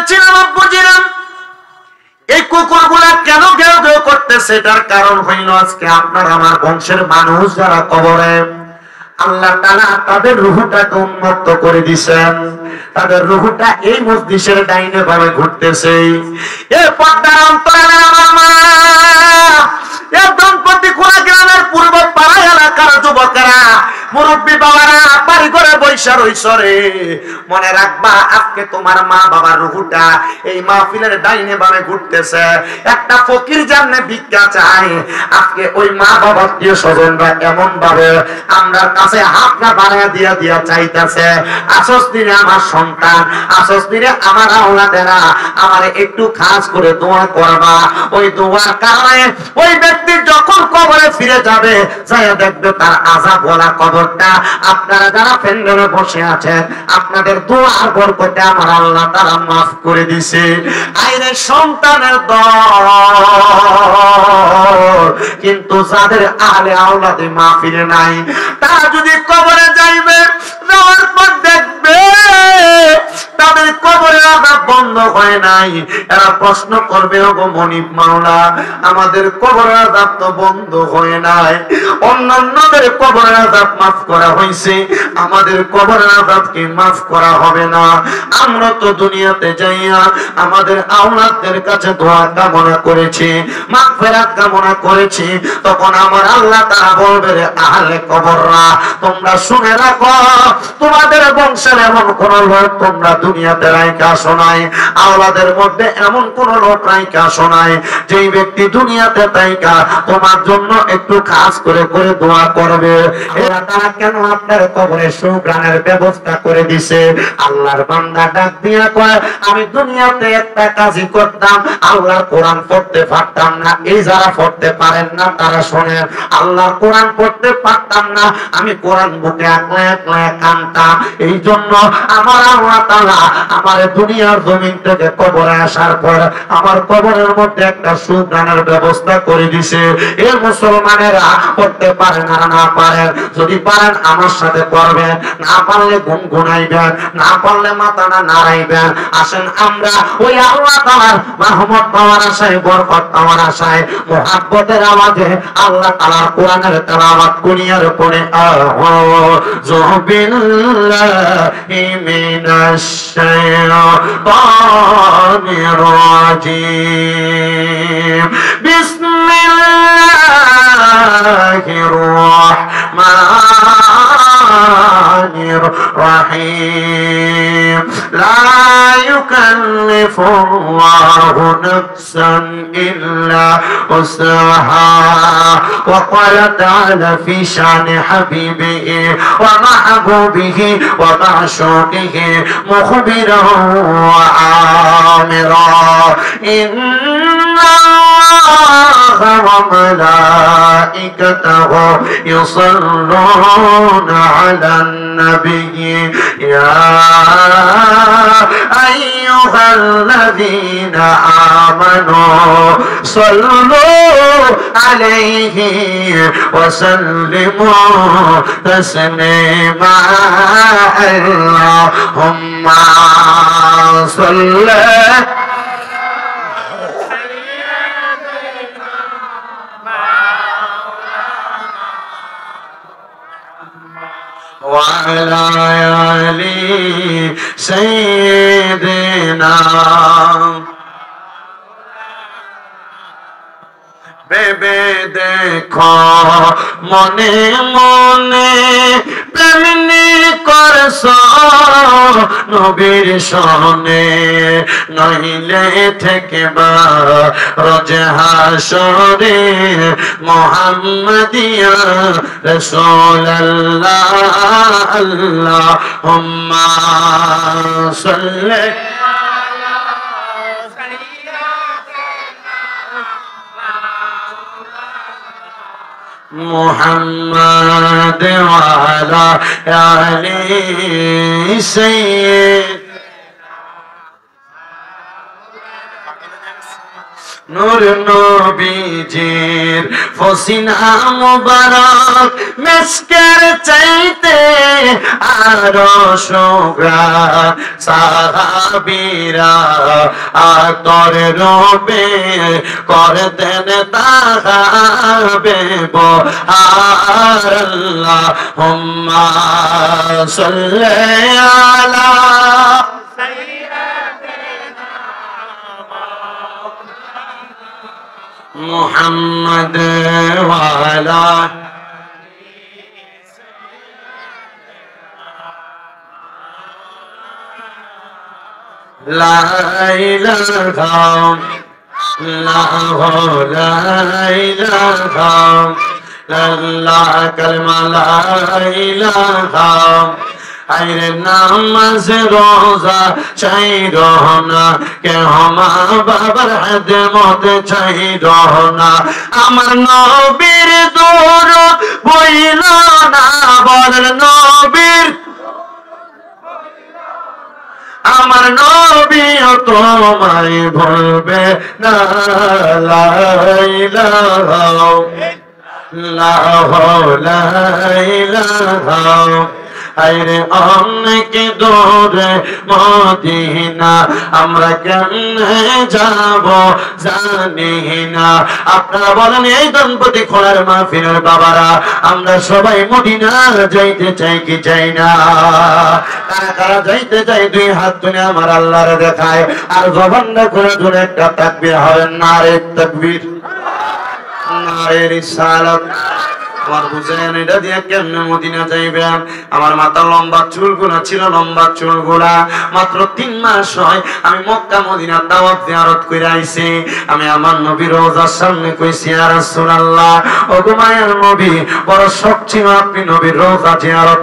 বলছিলাম বুঝিলাম এই কুকুরগুলা কেন ঘেউ ঘেউ করতেছে, এটার কারণ হইল আজকে আপনার আমার বংশের মানুষ যারা কবরে, আল্লাহ তাআলা তাদের রূহটাকে উন্মুক্ত করে দিয়েছেন। তাদের রূহটা এই মজলিসের ডাইনে বামে ঘুরতেছে। এই পর্দার অন্তরালে আমার মা, এই দম্পতি কোলা গ্রামের পূর্ব পাড়া এলাকার যুবকেরা, মুরব্বী বাবারা বাড়ি করে বৈশা রইছরে, মনে রাখবা আজকে তোমার মা বাবার রূহটা এই মাহফিলের ডাইনে বামে ঘুরতেছে। একটা ফকির জানলে ভিক্ষা চায়, আজকে ওই মা বাবার প্রিয় স্বজনরা এমন ভাবে আমরা কাছে হাতটা বাড়ায় দিয়া দিয়া চাইতেছে, আসস দিনে আমার সন্তান, আসস দিনে আমার আওলাদেরা, আমার একটু খাস করে দোয়া করবা। ওই দোয়ার কারণে ওই ব্যক্তি যখন কবরে ফিরে যাবে, যায় দেখবে তার আযাব ওয়ালা কবরটা আপনারা যারা প্যান্ডেলে বসে আছেন, আপনাদের দোয়ার বরকতে আমার আল্লাহ তাআলা মাফ করে দিয়েছে। আইরে সন্তানের দল, কিন্তু যাদের আহলে আওলাদে মাহফিলে নাই, তারা যদি কবরে যাইবে, যাওয়ার পর দেখবে তাদের কবরের আযাব বন্ধ হয় নাই। এরা প্রশ্ন করবে, ওগো মনিব মাওলা, আমাদের কবরের আযাব তো বন্ধ হয় নাই, অন্যান্যদের কবরের আযাব মাফ করা হয়েছে, আমাদের কবরের আযাব কি মাফ করা হবে না? আমরা তো দুনিয়াতে যাইয়া আমাদের আওলাদদের কাছে দোয়া কামনা করেছি, মাগফিরাত কামনা করেছি, তখন আমার আল্লাহ তাআলা বলবে, রে আহলে কবররা, তোমরা শুনে রাখো, তোমাদের বংশের এমন কোন লোক তোমরা দুনিয়াতে রাইখা আসো নাই, আওলাদের মধ্যে এমন কোন লোক রাইখা আসো নাই যেই ব্যক্তি দুনিয়াতে তাইকা তোমার জন্য একটু খাস করে করে দোয়া করবে। এরা তারা কেন আপনার কবরে সুগ্রানের ব্যবস্থা করে দিছে? আল্লাহর বান্দা ডাক দিয়া কয়, আমি দুনিয়াতে একটা কাজই করতাম, আল্লাহর কোরআন পড়তে পারতাম না। এই যারা পড়তে পারেন না তারা শোনেন, আল্লাহর কোরআন পড়তে পারতাম না, আমি কোরআন বুকে একলা একলা কানতাম। এই জন্য আমার আল্লাহ তাআলা আমার দুনিয়ার জমিন থেকে কবরে আসার পর আমার কবরের মধ্যে একটা সুগ্রানের ব্যবস্থা করে দিছে। এই মুসলমানেরা পড়তে পারেন আর না পারেন, যদি পারেন আমার সাথে পড়বেন, না পারলে গুনগুনাইবেন, না পারলে মাথাটা নাড়াইবেন। আসেন আমরা ওই আল্লাহ তাআলার রহমত পাওয়ার আশায়, বরকত পাওয়ার আশায়, মুহাব্বতের আওয়াজে আল্লাহ তাআলার কোরআনের তেলাওয়াত কুনিয়ার পড়ে আউযু বিল্লাহি মিনাশ শাইতানির রাজীম। বিসমিল্লাহির রাহমানির রাহিম। লা ইউকাল্লিফুল্লাহু নাফসান ইল্লা উসআহা। ওয়া ক্বালা তাআলা ফি শানি হাবিবিহি ওয়া মাহবুবিহি ওয়া মা'শুকিহি মুখবিরান ওয়া আমিরা। ইন্নাল্লাহা ওয়া মালাইকাতাহু ইউসাল্লুনা আলান নাবিয়্যি ইয়া আইয়ুহাল্লাযীনা আমানু সাল্লু আলাইহি ওয়া সাল্লিমু তাসলিমা। আল্লাহুম্মা সাল্লি وعلى آل سيدنا। বেবে দেখো মনে মনে প্রেমনি করছ নবীর সনে, নইলে থেকে বা রোজে হাসরে মুহাম্মাদিয়া রাসূলুল্লাহ। আল্লাহুম্মা সাল্লি মুহাম্মাদ ওয়া আলা আলি সাইয়্যিদ। নূর নবীজির ফসিনা মুবারক মিসকের চাইতে আরো সুগ্রাণ সাহাবীরা আতর রবে করতেন তাহাবে বহার আল্লাহুম্মা সাল্লি আলা محمد وعلى لا إله لا إله كلمة لا إله আইরে নামাজ রোজা চাই রহনা কে হমা বাবার খেদমত চাই রহনা আমার নবীর দরুদ বইল না বলেন নবীর আমার নবীও তোমায় ভুলবে না লা ইলাহা লা ইলাহা আইরে অনেক দূরে মদিনা আমরা কেমনে যাব জানি না আপনারা বলেন এই দম্পতি খোলার মাহফিলের বাবারা আমরা সবাই মদিনা যাইতে চাই কি চাই না কারা কারা যাইতে চাই দুই হাত তুলে আমার আল্লাহর দেখায় আর জবানটা করে জোরে একটা তাকবীর হবে নারে তাকবীর নারে রিসালাত আমার বুঝেন এটা দিয়ে কেমনে মদিনা যাইবেন আমার মাথা লম্বা চুলগুলা ছিল লম্বা চুলগুলা মাত্র 3 মাস হয় আমি মক্কা মদিনা দাওয়াত জিয়ারত কইরা আইছি আমি আমার নবীর রওজার সামনে কইছি ইয়া রাসূলুল্লাহ ওগো মায়ের নবী বড় শখ ছিল আপনি নবীর রওজা জিয়ারত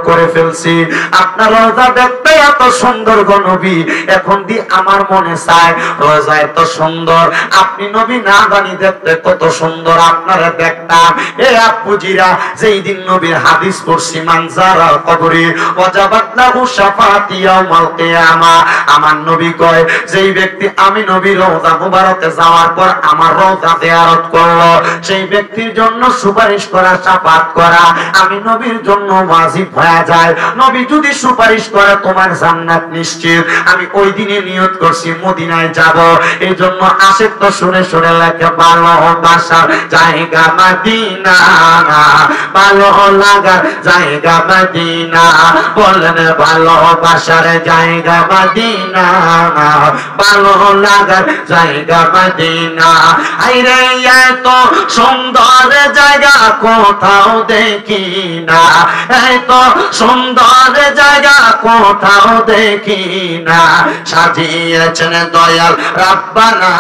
করে ফেলছি আপনার রওজা দেখতে এত সুন্দর গো নবী এখন দি আমার মনে চায় রওজা এত সুন্দর আপনি নবী না জানি দেখতে কত সুন্দর আপনারা দেখতাম এ বুঝিরা যেই দিন নবীর হাদিস পড়ছি মানজারা কবরে ওয়াজাবাত লাহু শাফাআতি ইয়াউমাল কিয়ামা আমার নবী কয় যেই ব্যক্তি আমি নবীর রওজা মুবারকে যাওয়ার পর আমার রওজা জিয়ারত করলো সেই ব্যক্তির জন্য সুপারিশ করা শাফাআত করা আমি নবীর জন্য ওয়াজিব হয়ে যায় নবী যদি সুপারিশ করে তোমার জান্নাত নিশ্চিত আমি ওই দিনে নিয়ত করছি মদিনায় যাব এইজন্য আশিক তো শুনে শুনে লাগে ভালোবাসার জায়গা মদিনা ভালো লাগার জায়গা মদিনা বলেন ভালোবাসার জায়গা মদিনা ভালো লাগার জায়গা মদিনা আইরে এত সুন্দর জায়গা কোথাও দেখি না এত সুন্দর জায়গা কোথাও দেখি না সাজিয়েছেন দয়াল রাব্বানা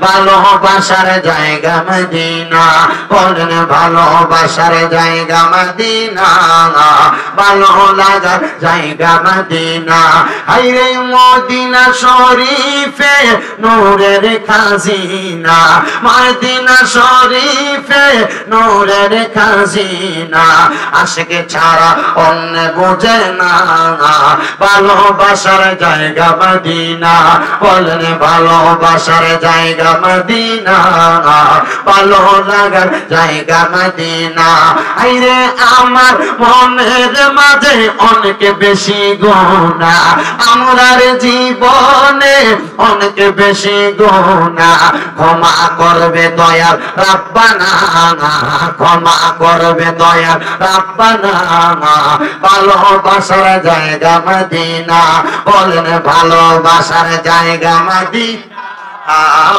ভালোবাসার জায়গা মদিনা বলেন ভালোবাসার জায়গা মদিনা ভালো লাগার জায়গা মদিনা আইরে মদিনা শরীফে নূরের খাজিনা মদিনা শরীফে নূরের খাজিনা আশিকে ছাড়া অন্য বোঝে না ভালোবাসার জায়গা মদিনা বলেন ভালোবাসার জায়গা মদিনা ভালো লাগার জায়গা মদিনা আইরে আমার মনের মাঝে অনেক বেশি গুনাহ আমার জীবনে অনেক বেশি গুনাহ ক্ষমা করবে দয়াল রাব্বানা ক্ষমা করবে দয়াল রাব্বানা ভালোবাসার জায়গা মদিনা বলেন ভালোবাসার জায়গা মদিনা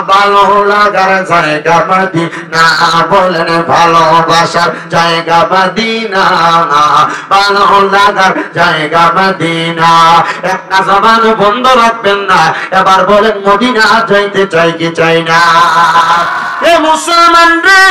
ভালো লাগার জায়গা মদিনা বলেন ভালোবাসার জায়গা মদিনা ভালো লাগার জায়গা মদিনা একটা জবান বন্ধ রাখবেন না এবার বলেন মদিনা যাইতে চাই কি চাই না এ মুসলমান রে,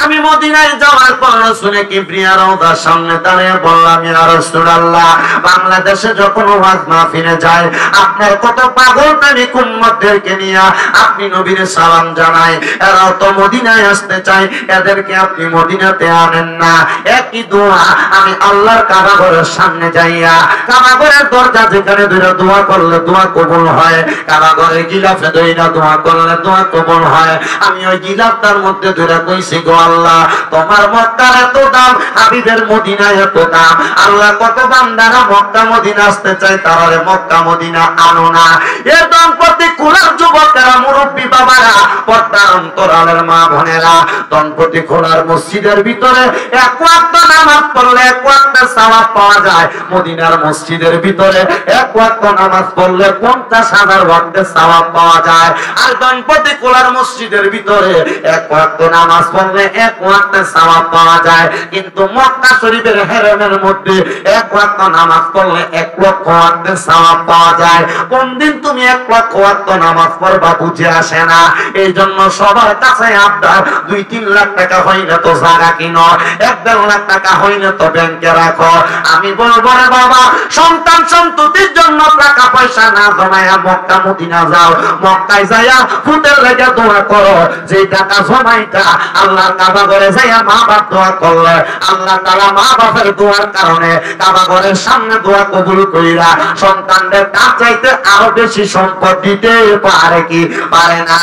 আমি মদিনায় যাওয়ার পর শুনে কিবরিয়া রওযার সামনে দাঁড়িয়ে বললাম, ইয়া রাসূলুল্লাহ, বাংলাদেশে যখন ওয়াজ মাহফিলে যায় আপনার কত পাগল প্রেমিক উম্মতদেরকে নিয়ে আপনি নবীর সালাম জানায়, এরা তো মদিনায় আসতে চায়, এদেরকে আপনি মদিনাতে আনেন না। একই দোয়া আমি আল্লাহর কাবা ঘরের সামনে যাইয়া, কাবা ঘরের দরজা যেখানে ধরে দোয়া করলে দোয়া কবুল হয়, কাবা ঘরে গিলাফে ধইরা দোয়া করলে দোয়া কবুল হয়, আমি ওই গিলাফটার মধ্যে ধরে কইছি, গো আল্লাহ, তোমার মক্কার এত দাম, হাবিবের মদিনায় এত দাম, আল্লাহ কত বান্দারা মক্কা মদিনা আসতে চায়, তাহলে মক্কা মদিনা আনো না। এ দম্পতি খোলার যুবকেরা, মুরব্বী বাবারা, পর্দার অন্তরালের মা বোনেরা, দম্পতি খোলার মসজিদের ভিতরে এক ওয়াক্ত নামাজ পড়লে এক ওয়াক্ত সওয়াব পাওয়া যায়, মদিনার মসজিদের ভিতরে এক ওয়াক্ত নামাজ পড়লে 50,000 ওয়াক্তের সওয়াব পাওয়া যায়। আর দম্পতি খোলার মসজিদের ভিতরে এক ওয়াক্ত নামাজ পড়লে এক ওয়াক্তের সওয়াব পাওয়া যায়, কিন্তু মক্কা শরীফের হেরেমের মধ্যে এক ওয়াক্ত নামাজ পড়লে 1 লক্ষ ওয়াক্তের সওয়াব পাওয়া যায়। কোন দিন তুমি 1 লক্ষ ওয়াক্ত নামাজ পড়বা বুঝে আসে না। এই জন্য সবার কাছে আবদার, 2-3 লাখ টাকা হইলে তো জায়গা কিনো, 1-1.5 লাখ টাকা হইলে তো ব্যাংকে রাখো। আমি বলবো রে বাবা, সন্তান সন্ততির জন্য টাকা পয়সা না জমায়া মক্কা মদিনা যাও, মক্কায় যাইয়া ফুটের লেগে দোয়া করো, যে টাকা জমাইটা আল্লাহর কাবা ঘরে যাইয়া মা বাপ দোয়া করলে আল্লাহ তাআলা মা বাপের দোয়ার কারণে কাবা ঘরের সামনে দোয়া কবুল কইরা সন্তানদের তার চাইতে আরো বেশি সম্পদ দিতে পারে কি পারে না?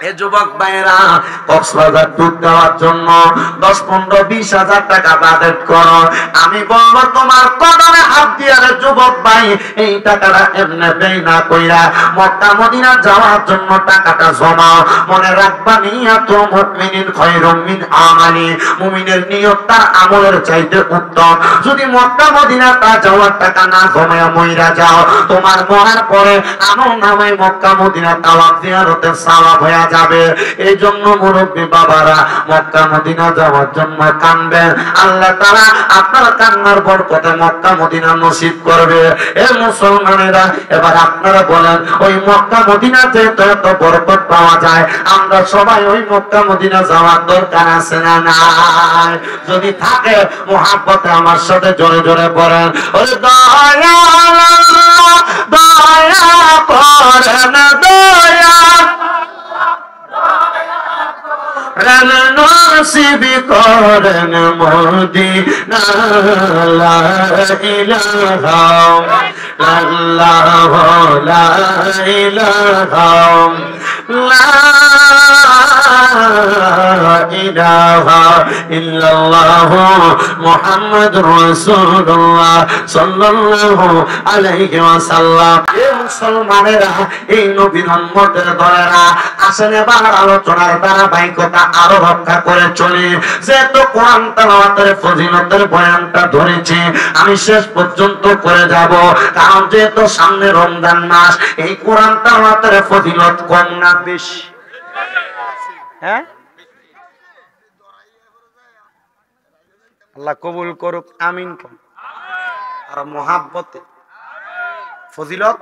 এ যুবক ভাইরা, কক্সবাজার ট্যুর দেওয়ার জন্য 10-15-20 হাজার টাকা বাজেট করো। আমি বলবো তোমার কদমে হাত দিয়ে রে যুবক ভাই, এই টাকাটা এমনি দেই না কইরা মক্কা মদিনা যাওয়ার জন্য টাকাটা জমাও। মনে রাখবা, নিয়াতু মুমিনিন খায়রুম মিন আমালি, মুমিনের নিয়ত তার আমলের চাইতে উত্তম। যদি মক্কা মদিনা তা যাওয়ার টাকা না জমায়া মইরা যাও, তোমার মরার পরে আমল নামায় মক্কা মদিনা তাওয়াফ জিয়ারতের সওয়াব হয়ে যাবে। এই জন্য মুরব্বী বাবারা, মক্কা মদিনা যাওয়ার জন্য কানবেন, আল্লাহ তাআলা আপনার কান্নার বরকতে মক্কা মদিনা নসিব করবে। এ মুসলমানেরা, এবার আপনারা বলেন, ওই মক্কা মদিনাতে তো এত বরকত পাওয়া যায়, আমরা সবাই ওই মক্কা মদিনা যাওয়ার দরকার আছে না নাই? যদি থাকে মুহাব্বতে আমার সাথে জোরে জোরে পড়েন, ওরে দয়া আল্লাহ, দয়া করেন, দয়া নসিব করেন মদিনা, লা ইলাহা ইল্লাল্লাহ, লা ইলাহা ইলাহা ইল্লাল্লাহ মুহাম্মাদুর রাসূলুল্লাহ সাল্লাল্লাহু আলাইহি ওয়াসাল্লাম। এ মুসলমানেরা, এই নবীর উম্মতের দলেরা, আসলে বাংলার আলোচনার ধারাবাহিকতা আরো রক্ষা করে চলি। যেহেতু কোরআন তেলাওয়াতের ফজিলতের বয়ানটা ধরেছি, আমি শেষ পর্যন্ত করে যাব, কারণ যেহেতু সামনে রমজান মাস, এই কোরআন তেলাওয়াতের ফজিলত কম না বেশি? হ্যাঁ, আল্লাহ কবুল করুক, আমিন। আর মুহাব্বতে ফজিলত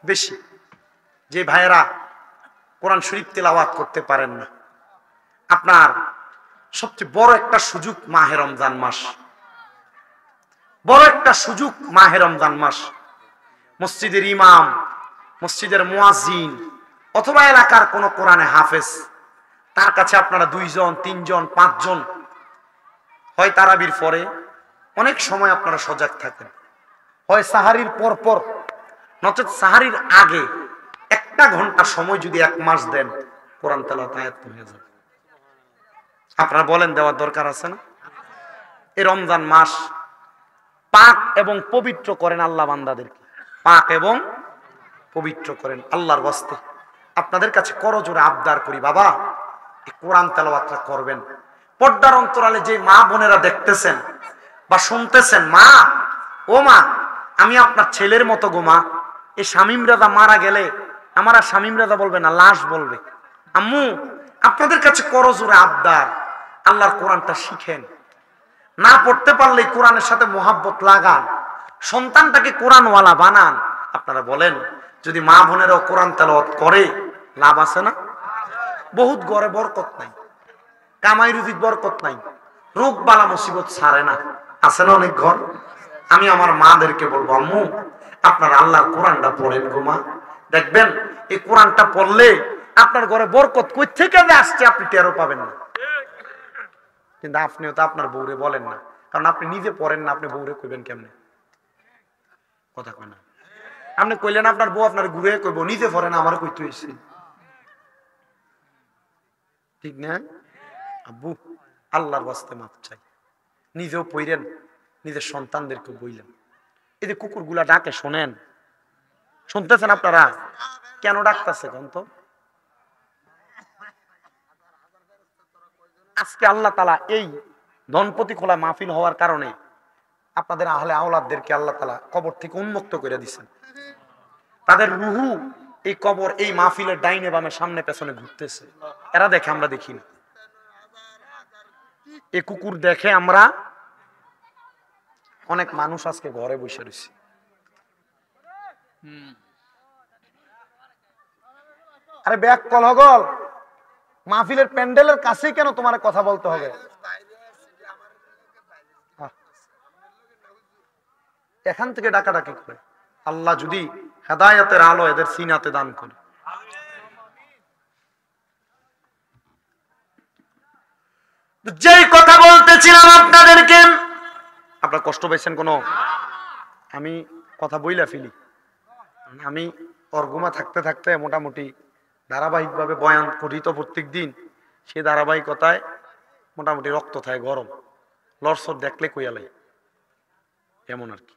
বেশি। যে ভাইয়েরা কোরআন শরীফ তেলাওয়াত করতে পারেন না, আপনার সবচেয়ে বড় একটা সুযোগ মাহে রমজান মাস, বড় একটা সুযোগ মাহে রমজান মাস। মসজিদের ইমাম, মসজিদের মুয়াজ্জিন অথবা এলাকার কোন কোরআনে হাফেজ, তার কাছে আপনারা 2 জন 3 জন 5 জন হয় তারাবির পরে, অনেক সময় আপনারা সজাগ থাকেন, হয় সাহারির পর পর, নচেত সাহারির আগে 1 ঘন্টা সময় যদি 1 মাস দেন, কোরআন তেলাওয়াত আয়াত হয়ে যাবে। আপনারা বলেন, দেওয়ার দরকার আছে না? এই রমজান মাস পাক এবং পবিত্র করেন আল্লাহ বান্দাদেরকে, পাক এবং পবিত্র করেন আল্লাহর ওয়াস্তে। আপনাদের কাছে করজোরে আবদার করি, বাবা এই কোরআন তেলাওয়াতটা করবেন। পর্দার অন্তরালে যে মা বোনেরা দেখতেছেন বা শুনতেছেন, মা, ও মা, আমি আপনার ছেলের মতো গো মা, এই শামীম রাজা মারা গেলে আমার আর শামীম রাজা বলবে না, লাশ বলবে। আম্মু, আপনাদের কাছে করজোরে আবদার, আল্লাহর কোরআনটা শিখেন। না পড়তে পারলে কোরআনের সাথে মোহাব্বত লাগান, সন্তানটাকে কোরআনওয়ালা বানান। আপনারা বলেন, যদি মা বোনেরাও কোরআন তেলাওয়াত করে, লাভ আছে না? বহুত ঘরে বরকত নাই, কামাই রুজির বরকত নাই, রোগ বালা মুসিবত ছাড়ে না, আছে না অনেক ঘর? আমি আমার মাদেরকে বলবো, আম্মু আপনার আল্লাহর কোরআনটা পড়েন গো মা, দেখবেন এই কোরআনটা পড়লে আপনার ঘরে বরকত কই থেকে আসছে আপনি টেরও পাবেন না। কিন্তু আপনিও তো আপনার বউরে বলেন না, কারণ আপনি নিজে পড়েন না, আপনি বউরে কইবেন কেমনে? কথা কয় না। আপনি কইলেন আপনার বউ আপনার ঘুরে কইব, নিজে পড়েন আমার কইতে হইছে, ঠিক না? আব্বু আল্লাহর ওয়াস্তে মাফ চাই, নিজেও পড়েন, নিজের সন্তানদেরকে বইলেন। এই যে কুকুরগুলা ডাকে শোনেন, শুনতেছেন আপনারা? কেন ডাকতেছে কোন তো? আজকে আল্লাহ তাআলা এই ধনপতি খোলা মাহফিল হওয়ার কারণে আপনাদের আহলে আওলাদদেরকে আল্লাহ তাআলা কবর থেকে উন্মুক্ত করে দিচ্ছেন। তাদের রুহু এই কবর এই মাহফিলের ডাইনে বামে সামনে পেছনে ঘুরতেছে, এরা দেখে আমরা দেখি না। এই কুকুর দেখে আমরা, অনেক মানুষ আজকে ঘরে বসে রয়েছে। আরে ব্যাক কল হগল, মাহফিলের প্যান্ডেলের কাছেই কেন তোমার কথা বলতে হবে? এখান থেকে ডাকাডাকি করে আল্লাহ যদি হেদায়েতের আলো এদের সিনাতে দান করে। যেই কথা বলতেছিলাম আপনাদেরকে, আপনারা কষ্ট পাইছেন কোনো? আমি কথা বইলা ফেলি, আমি অর্গুমা থাকতে থাকতে মোটামুটি ধারাবাহিকভাবে বয়ান করি তো প্রত্যেক দিন, সে ধারাবাহিকতায় মোটামুটি রক্ত থাকে গরম, লড়সড় দেখলে কইয়ালাই এমন আর কি।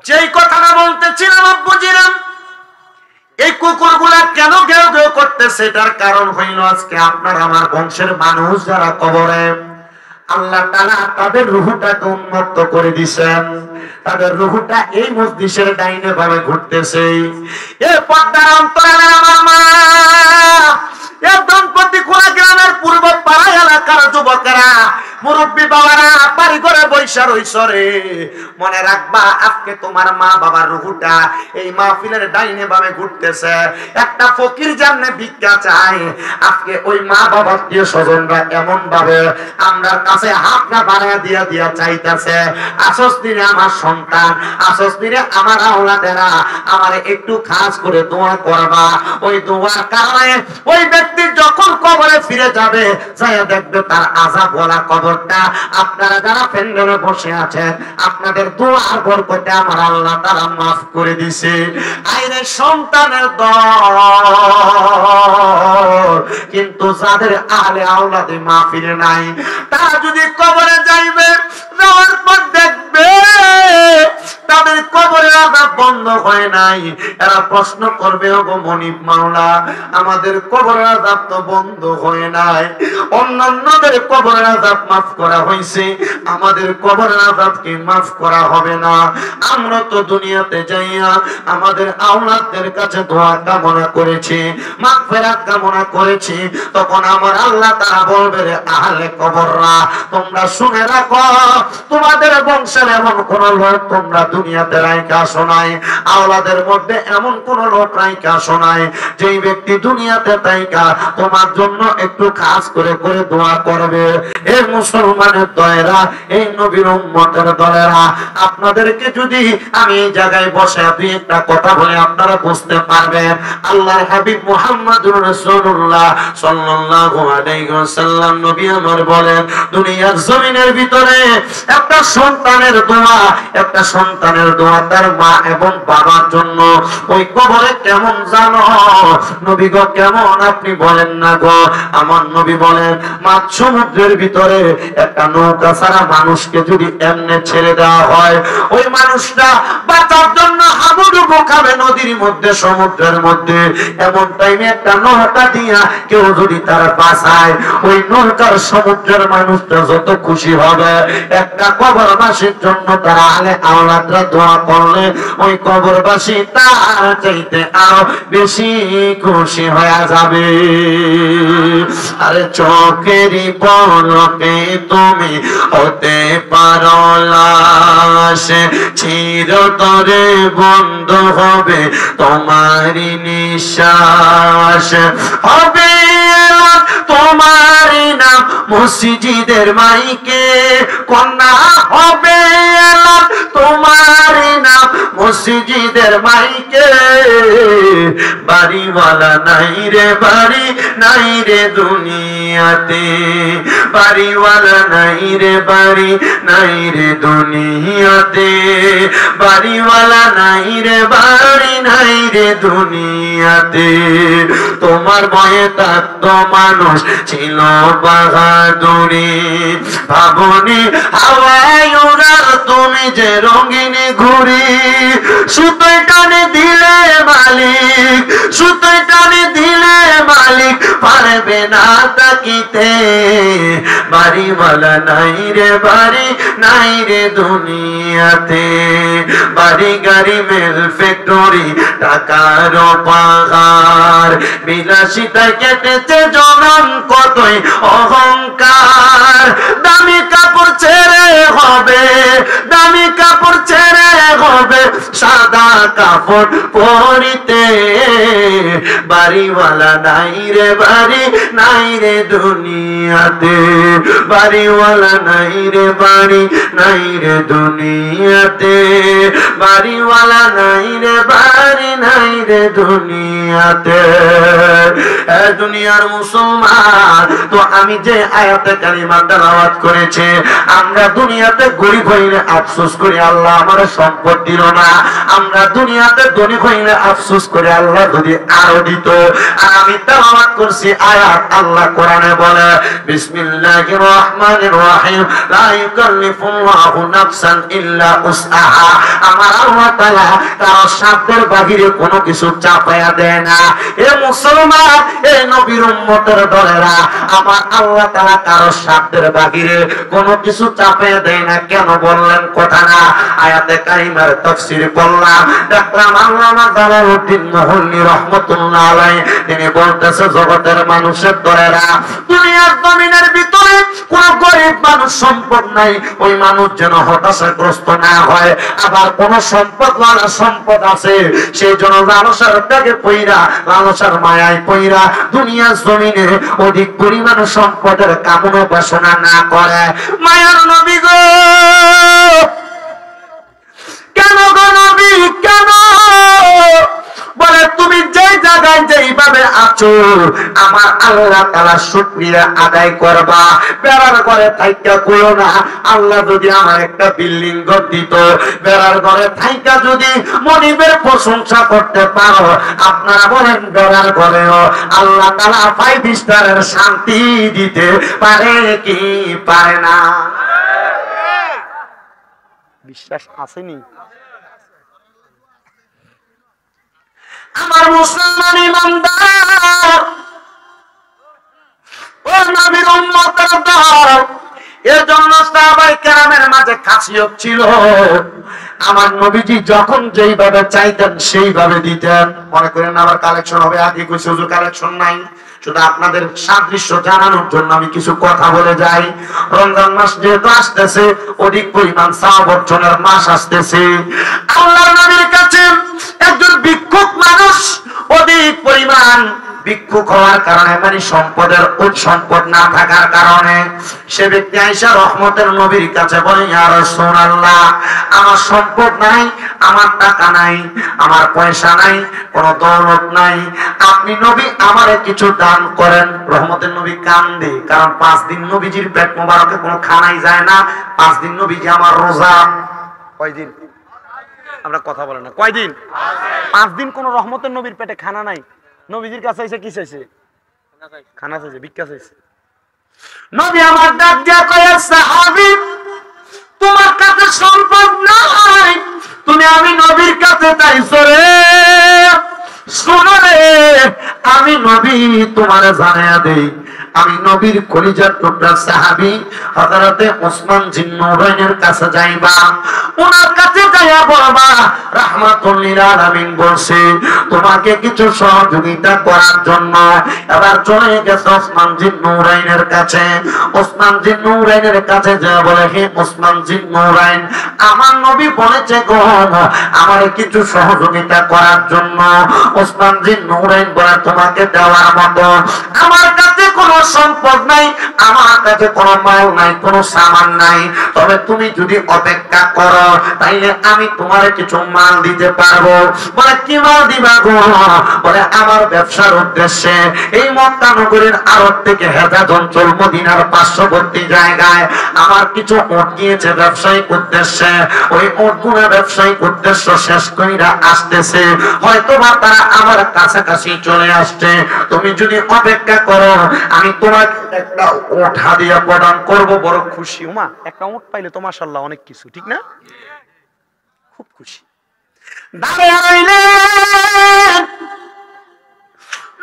যেই কথাটা বলতেছিলাম আব্বুজিরাম, এই কুকুরগুলা কেন ঘেউ ঘেউ করতেছে, এটার কারণ হইল আজকে আপনার আমার বংশের মানুষ যারা কবরে, আল্লাহ তাআলা তাদের রূহটাকে উন্মুক্ত করে দিয়েছেন। তাদের রূহটা এই মজলিসের ডাইনে বামে ঘুরতেছে। এই পর্দার অন্তরালে আমার মা, এই দম্পতি খোলা গ্রামের পূর্ব পাড়া এলাকার যুবকেরা, মুরব্বী বাবারা বাড়ি ঘরে বৈশা রইছ রে, মনে রাখবা আজকে তোমার মা বাবার রূহটা এই মাহফিলের ডাইনে বামে ঘুরতেছে। একটা ফকির জাননে ভিক্ষা চায়, আজকে ওই মা বাবার প্রিয় স্বজনরা এমন ভাবে আমরা কাছে হাতটা বাড়ায় দিয়া দিয়া চাইতেছে, আসস দিনে আমার সন্তান, আসস দিনে আমার আওলাদেরা আমারে একটু খাস করে দোয়া করবা। ওই দোয়ার কারণে ওই ব্যক্তি যখন কবরে ফিরে যাবে, যায় দেখবে তার আযাব বলা কবরটা আপনারা যারা প্যান্ডেলে বসে আছেন, আপনাদের দোয়ার বরকতে আমার আল্লাহ তাআলা মাফ করে দিয়েছে। আইরে সন্তানের দল, কিন্তু যাদের আহলে আওলাদে মাহফিল নাই, তারা যদি কবরে যাইবে, যাওয়ার পর দেখবে তাদের কবরের আযাব বন্ধ হয় নাই। এরা প্রশ্ন করবে, ওগো মনিব মাওলা, আমাদের কবরের আযাব তো বন্ধ হয় নাই, অন্যান্যদের কবরের আযাব মাফ করা হয়েছে, আমাদের কবরের আযাব কি মাফ করা হবে না? আমরা তো দুনিয়াতে যাইয়া আমাদের আওলাদদের কাছে দোয়া কামনা করেছি, মাগফিরাত কামনা করেছি, তখন আমার আল্লাহ তাআলা বলবে, রে আহলে কবররা, তোমরা শুনে রাখো, তোমাদের বংশের এমন কোন লোক তোমরা দুনিয়াতে রাইখা আসো নাই, আওলাদের মধ্যে এমন কোন লোক রাইখা আসো নাই যেই ব্যক্তি দুনিয়াতে তাইকা তোমার জন্য একটু খাস করে করে দোয়া করবে। এই মুসলমানের দলেরা, এই নবীর উম্মতের দলেরা, আপনাদেরকে যদি আমি এই জায়গায় বসে দুই একটা কথা বলে আপনারা বুঝতে পারবেন। আল্লাহর হাবিব মুহাম্মদুর রাসূলুল্লাহ সাল্লাল্লাহু আলাইহি ওয়াসাল্লাম নবী আমার বলেন, দুনিয়ার জমিনের ভিতরে একটা সন্তানের দোয়া, একটা সন্তানের দোয়া তার মা এবং বাবার জন্য ওই কবরে কেমন জানো নবী গো? কেমন আপনি বলেন না গো? আমার নবী বলেন, মাঝ সমুদ্রের ভিতরে একটা নৌকা ছাড়া মানুষকে যদি এমনে ছেড়ে দেওয়া হয়, ওই মানুষটা বাঁচার জন্য হাবুডুবু খাবে নদীর মধ্যে, সমুদ্রের মধ্যে। এমন টাইমে একটা নৌকা দিয়া কেউ যদি তার বাঁচায়, ওই নৌকার সমুদ্রের মানুষটা যত খুশি হবে। একটা কবরবাসীর জন্য তারা আলে আওলাদরা দোয়া করলে ওই কবরবাসী তার চাইতে আরো বেশি খুশি হয়ে যাবে। আরে চোখেরই পলকে তুমি হতে পারো লাশ, চিরতরে বন্ধ হবে তোমারই নিঃশ্বাস। হবে তোমারই নাম মসজিদের মাইকে, কন্যা হবে তোমারই নাম মসজিদের মাইকে। বাড়িওয়ালা নাই রে বাড়ি নাই রে দুনিয়াতে, বাড়িওয়ালা নাই রে বাড়ি নাই রে দুনিয়াতে, বাড়িওয়ালা নাই রে বাড়ি নাই রে দুনিয়াতে। তোমার ভয়ে থাকতো মানুষ ছিল বাহাদুরি, ভাবনি হাওয়ায় ওরা তুমি যে রঙিন ঘুরি। সুতোয় টানে দিলে মালিক, সুতোয় টানে দিলে মালিক পারবে না তাকিতে। বাড়িওয়ালা নাই রে বাড়ি নাই রে দুনিয়াতে, বাড়ি গাড়ি মেল ফ্যাক্টরি টাকার পাহাড়, বিলাসিতায় কেটেছে জনম কতই অহংকার। দামি কাপড় ছেড়ে হবে, দামি কাপড় ছেড়ে হবে সাদা কাপড় পরিতে। বাড়িওয়ালা নাই রে বাড়ি নাই রে দুনিয়াতে, বাড়িওয়ালা নাই রে বাড়ি নাই রে দুনিয়াতে, বাড়িওয়ালা নাই রে বাড়ি নাই রে দুনিয়াতে। দুনিয়ার মুসলমান, তো আমি যে আয়াতে কালিমা তেলাওয়াত করেছে, আমরা দুনিয়াতে গরিব হইলে আফসোস করি আল্লাহ আমার সম্পদ দিল না, আমরা দুনিয়াতে ধনী হইলে আফসোস করে আল্লাহ যদি আরো দিত। আর আমি তেলাওয়াত করছি আয়াত, আল্লাহ কোরআনে বলে বিসমিল্লাহির রহমানির রহিম, লা ইউকাল্লিফুল্লাহু নাফসান ইল্লা উসআহা। আমার আল্লাহ তাআলা কারো সাধ্যের বাহিরে কোনো কিছু চাপায়া দেয় না। এ মুসলমান, এ নবীর উম্মতের দলেরা, আমার আল্লাহ তাআলা কারো সাধ্যের বাহিরে কোনো কিছু চাপায়া দেয় না। কেন বললেন কথা না? আয়াতে কারিমার তাফসীর করলাম, দেখলাম আল্লামা জালালউদ্দিন মুহল্লি রাহমাতুল্লাহ আলাইহি তিনি বলতেছে, জগতের মানুষের দলেরা, দুনিয়ার জমিনের ভিতরে কোন গরিব মানুষ সম্পদ নাই, ওই মানুষ যেন হতাশাগ্রস্ত না হয়। আবার কোন সম্পদওয়ালা সম্পদ আছে, সেই জন্য লালসার ত্যাগে পইরা, লালসার মায়ায় পইরা দুনিয়ার জমিনে অধিক পরিমাণ সম্পদের কামনা বাসনা না করে। মায়ার নবী গো, কেন গো নবী কেন? বলে তুমি যেই জায়গায় যেইভাবে আছো, আমার আল্লাহ তাআলা শুকরিয়া আদায় করবা। বেড়ার ঘরে থাইকা কইও না আল্লাহ যদি আমার একটা বিল্ডিং ঘর দিত, বেড়ার ঘরে থাইকা যদি মনিবের প্রশংসা করতে পারো, আপনারা বলেন বেড়ার ঘরেও আল্লাহ তাআলা 5 স্টারের শান্তি দিতে পারে কি পারে না? বিশ্বাস আসেনি? আমার মুসলমান ইমানদার, ও নবীর উম্মতের দল, এর জন্য সাহাবায়ে কেরামের মাঝে খাসিয়ত ছিল, আমার নবীজি যখন যেইভাবে চাইতেন সেইভাবে দিতেন। মনে করেন আবার কালেকশন হবে, আগে কিছু কালেকশন নাই, শুধু আপনাদের সাদৃশ্য জানানোর জন্য আমি কিছু কথা বলে যাই। রমজান মাস যেহেতু আসতেছে, অধিক পরিমাণ সওয়াব অর্জনের মাস আসতেছে। আল্লাহর নবীর কাছে একজন ভিক্ষুক মানুষ অধিক পরিমাণ ভিক্ষুক হওয়ার কারণে, মানে সম্পদের সম্পদ না থাকার কারণে, সে ব্যক্তি আয়েশা রহমতের নবীর কাছে বলে, ইয়া রাসূলুল্লাহ, আমার সম্পদ নাই, আমার টাকা নাই, আমার পয়সা নাই, কোন দৌলত নাই, আপনি নবী আমারে কিছু দান করেন। রহমতের নবী কান্দে, কারণ 5 দিন নবীজির পেট মোবারকে কোনো খানাই যায় না। 5 দিন নবীজি আমার রোজা। কয়দিন? আমরা কথা বলেন না, কয়দিন? 5 দিন কোন রহমতের নবীর পেটে খানা নাই। নবীজির কাছে এসে কি চাইছে? খানা চাইছে, ভিক্ষা চাইছে। নবী আমার ডাক দিয়া কয়, সাহাবী, তোমার কাছে সম্পদ নাই, তুমি আমি নবীর কাছে চাইছো রে। শোনো রে, আমি নবী তোমারে জানাইয়া দেই, আমি নবীর কলিজার টুকরা সাহাবী হযরতে ওসমান জিন্নুরাইনের কাছে যাইবা, ওনার কাছে যাইয়া বলবা, রাহমাতুল লিল আলামিন বলছে তোমাকে কিছু সহযোগিতা করার জন্য। এবার চলে গেছে ওসমান জিন নূরাইনের কাছে। ওসমান জিন নূরাইনের কাছে যা বলে, হে ওসমান জিন নূরাইন, আমার নবী বলেছে গো আমারে কিছু সহযোগিতা করার জন্য। ওসমান জিন নূরাইন বলে, তোমাকে দেওয়ার মতো আমার কাছে কোনো সম্পদ নাই, আমার কাছে কোনো মাল নাই, কোনো সামান নাই, তবে তুমি যদি অপেক্ষা করো তাইলে আমি তোমারে কিছু মাল দিতে পারবো। বলে কি মাল দিবা গো? বলে আমার ব্যবসার উদ্দেশ্যে এই মক্কা নগরীর আরব থেকে হেজাজ অঞ্চল মদিনার পার্শ্ববর্তী জায়গায় আমার কিছু উট গিয়েছে ব্যবসায়িক উদ্দেশ্যে। ওই উটগুলো ব্যবসায়িক উদ্দেশ্য শেষ কইরা আসতেছে, হয়তো বা তারা আমার কাছাকাছি চলে আসছে। তুমি যদি অপেক্ষা করো আমি তোমাকে একটা উট হাদিয়া প্রদান করব। বড় খুশি ওমা, একটা উট পাইলে তো মাশাআল্লাহ অনেক কিছু, ঠিক না? খুব খুশি। দাঁড়িয়ে রইলেন।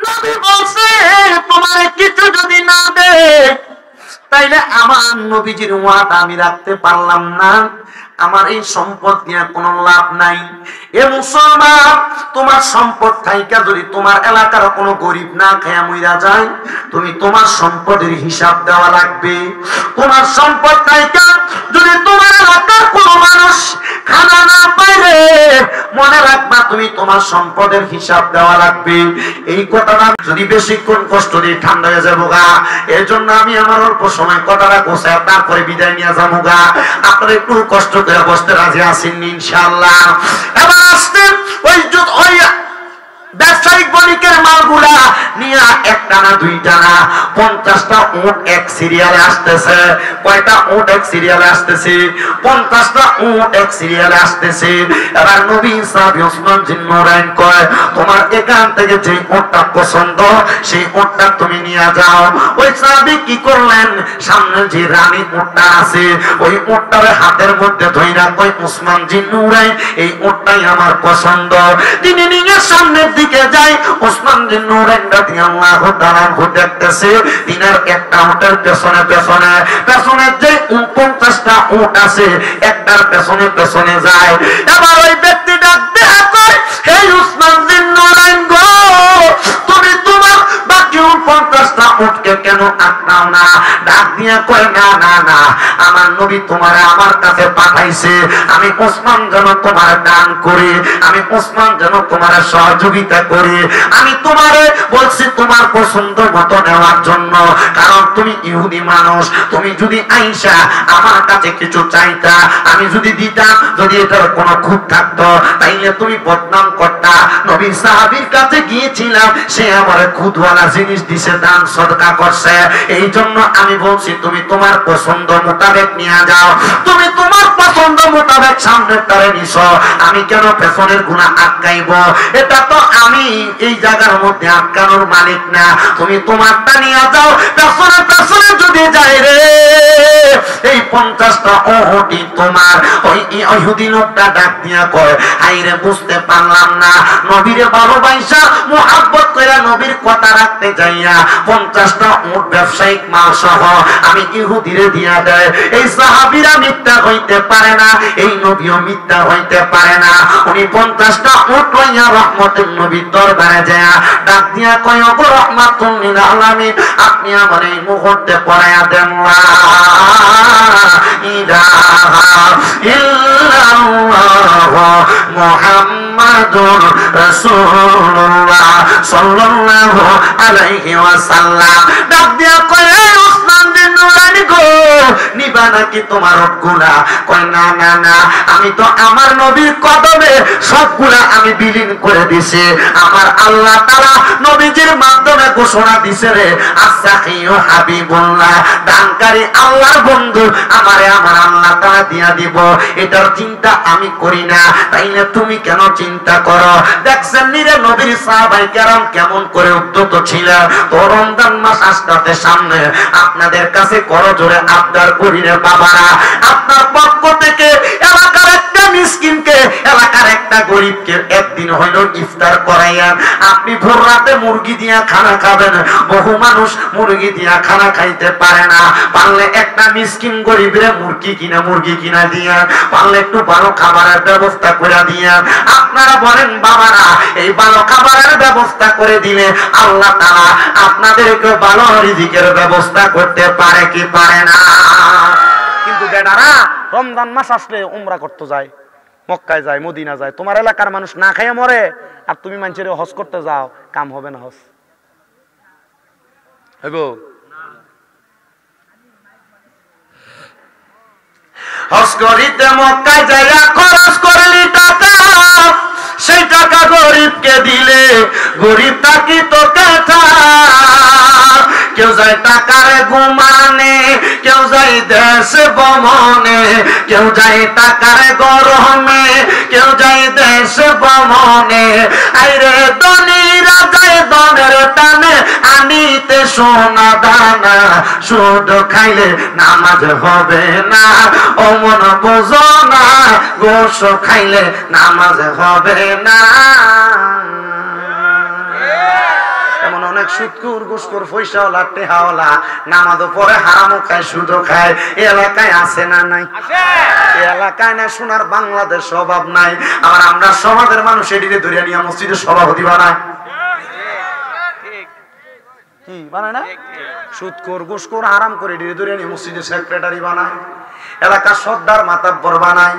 নবী বলছে তোমার কিছু যদি না দে তাইলে আমার নবীজির ওয়াদা আমি রাখতে পারলাম না, আমার এই সম্পদ নিয়ে কোনো লাভ নাই। এ মুসলমান, তোমার সম্পদ থাইকা যদি তোমার এলাকার কোনো গরিব না খেয়ে মইরা যায়, তুমি তোমার সম্পদের হিসাব দেওয়া লাগবে। তোমার সম্পদ থাইকা যদি তোমার এলাকার কোনো মানুষ খানা না পাইলে মনে রাখবা তুমি তোমার সম্পদের হিসাব দেওয়া লাগবে। এই কথাটা যদি বেশিক্ষণ কষ্ট দিয়ে ঠান্ডা হয়ে যাবো গা, এর জন্য আমি আমার অল্প সময় কথাটা গোছায় তারপরে বিদায় নিয়ে যাবো গা। আপনারা একটু কষ্ট করে বসতে রাজি আছেন ইনশাআল্লাহ? এবার আসতেন ওই ব্যবসায়িক বণিকের মালগুলা নিয়ে একটা না দুইটা না 50টা উট এক সিরিয়ালে আসতেছে। কয়টা উট এক সিরিয়ালে আসতেছে? 50টা উট এক সিরিয়ালে আসতেছে। এবার নবী সাহাবী ওসমান জিন নূরাইন কয়, তোমার এখান থেকে যে উটটা পছন্দ সেই উটটা তুমি নিয়ে যাও। ওই সাহাবী কি করলেন, সামনে যে রানী উটটা আছে ওই উটটার হাতের মধ্যে ধইরা কয়, ওসমান জিন নূরাইন এই উটটাই আমার পছন্দ। তিনি নিয়ে সামনের দিকে যাই। ওসমান জিন নূরাইন রাদিয়াল্লাহু তাআলা দেখতেছে তিনার একটা উটের পেছনে পেছনে পেছনের যে 50টা উট আছে একটার পেছনে পেছনে যায়। এবার ওই ব্যক্তি ডাক দেয়া কয়, হে ওসমান জিন নূরাইন গো, তুমি তোমার বাকি 50টা উটকে কেন আটকাও না? ডাক দিয়া কয়, না না না, আমার নবী তোমারে আমার কাছে পাঠাইছে, আমি ওসমান যেন তোমার দান করি, আমি ওসমান যেন তোমার সহযোগিতা করি। আমি তোমারে বলছি তোমার পছন্দ মতো নেওয়ার জন্য, কারণ তুমি ইহুদি মানুষ। তুমি যদি আইসা আমার কাছে কিছু চাইতা, আমি যদি দিতাম, যদি এটার কোনো খুঁত থাকতো তাইলে তুমি বদনাম করতা। নবী সাহাবীর কাছে গিয়েছিলাম, সে আমার খুদওয়ালা জিনিস দিছে, দান সদকা করছে। এই জন্য আমি বলছি তুমি তোমার পছন্দ মোতাবেক নিয়ে যাও। তুমি তোমার পছন্দ মোতাবেক সামনের তারে নিছো, আমি কেন পেছনের গুণা আটকাইব? এটা তো আমি এই জায়গার মধ্যে আটকানোর মালিক না। তুমি তোমারটা নিয়ে যাও। পেছনে পেছনে যদি যাই রে, এই 50টা উটই তোমার। ওই ইহুদি লোকটা ডাক দিয়া কয়, আইরে বুঝতে পারলাম না, নবীরে ভালোবাসা মুহাব্বত কইরা নবীর কথা রাখতে যাইয়া 50টা উট ব্যবসায়িক মাল সহ আমি ইহুদিরে দিয়া দেয়। এই সাহাবীরা মিথ্যা হইতে পারে না, এই নবীও মিথ্যা হইতে পারে না। উনি 50টা উট লইয়া রহমতের নবীর দরবারে যায়, ডাক দিয়া কয়, ওগো রহমাতুল লিল আলামিন, আপনি আমার এই মুহূর্তে পড়ায়া দেন লা ইলাহা ইল্লাল্লাহ মুহাম্মাদুর রাসূলুল্লাহ সাল্লাল্লাহু আলাইহি ওয়াসাল্লাম। ডাক দিয়া কয়, ওসমান বিন নূরাইন গো, নিবা নাকি তোমার উটগুলা? কয়, না না না, আমি তো আমার নবীর কদমে সবগুলা আমি বিলীন করে দিছি। আমার আল্লাহ তাআলা নবীজির মাধ্যমে ঘোষণা দিছে রে, আসাখিউ হাবিবুল্লাহ, দানকারী আল্লাহর বন্ধু আমারে আমার আল্লাহ তাআলা দিয়া দিব। এটার চিন্তা আমি করি না, তাইলে তুমি কেন চিন্তা করো? দেখছেন নিরে নবীর সাহাবায়ে কেরাম কেমন করে উদ্যত ছিল। তো রমজান মাস আসতে সামনে, আপনাদের কাছে করজোরে আবদার করি রে বাবারা, আপনার পক্ষ থেকে এলাকার একটা মিসকিনকে, এলাকার একটা গরিবকে একদিন হইল ইফতার করাইয়া আপনি ভোর রাতে মুরগি দিয়া খানা খাবেন। বহু মানুষ মুরগি দিয়া খানা খাইতে পারে না, পারলে একটা মিসকিন গরিবের মুরগি কিনা দিয়া পারলে একটু ভালো খাবারের ব্যবস্থা করে দিয়া। আপনারা বলেন বাবারা, এই ভালো খাবারের ব্যবস্থা করে দিলে আল্লাহ তাআলা আপনাদেরকে ভালো রিজিকের ব্যবস্থা করতে পারে কি পারে না? কিন্তু বেটারা রমজান মাস আসলে উমরা করতে যায়, মক্কায় যায়, মদিনা যায়, তোমার এলাকার মানুষ না খাইয়া মরে, আর তুমি মানুষের হজ করতে যাও, কাম হবে না হজ হইব? হজ করিতে মক্কায় যাইয়া খরচ করলি টাকা, সেই টাকা গরিবকে দিলে গরিব থাকি তো কথা। কেউ যায় টাকার ঘুমানে, কেউ যায় দেশ ভ্রমণে, কেউ যায় টাকার গরমে, কেউ যায় দেশ ভ্রমণে। আইরে ধনীরা যায় ধনের টানে, আনিতে সোনা দানা, সুদ খাইলে নামাজ হবে না, ও মন বোঝো না, গোশ খাইলে নামাজ হবে না। এমন অনেক সুদকুর ঘুষখোর পয়সাওয়ালা টেহাওয়ালা নামাজও পড়ে হারামও খায় সুদও খায়, এলাকায় আছে না নাই? এলাকায় না সোনার বাংলাদেশ অভাব নাই। আবার আমরা সমাজের মানুষ এটিকে ধরে নিয়ে মসজিদের সভাপতি বানায়, কি বানায় না? সুদখোর ঘুষখোর হারাম করে এটিকে ধরে নিয়ে মসজিদের সেক্রেটারি বানায়, এলাকার সর্দার মাতাব্বর বানায়।